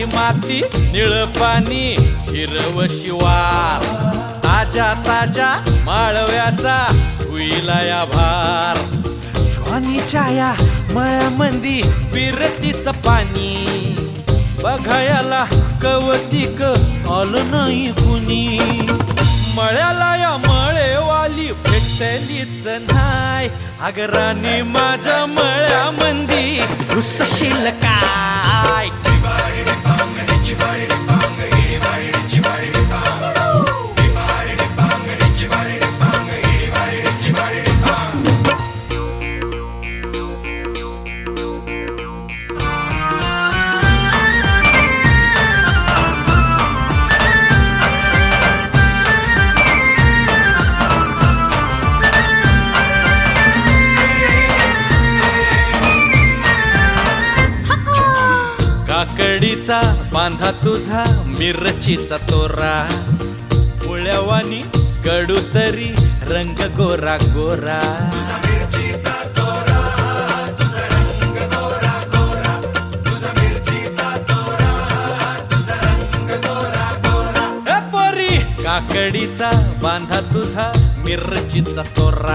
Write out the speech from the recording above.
काळी माती निळ पाणी हिरव शिवार ताजा ताजा माळव्याचा हुईला या भार ज्वानीच्या या मळ्यामंदी विरतीचं पाणी बघायला कवतिक आलं नाही कुणी मळ्याला या मळेवाली भेटलीच नाही अगराने माझ्या मळ्यामंदी घुसशील काय काकडीचा बांधा तुझा मिरचीचा तोरा मुळ्यावानी कडू तरी रंग गोरा गोरा पोरी काकडीचा बांधा तुझा मिरचीचा तोरा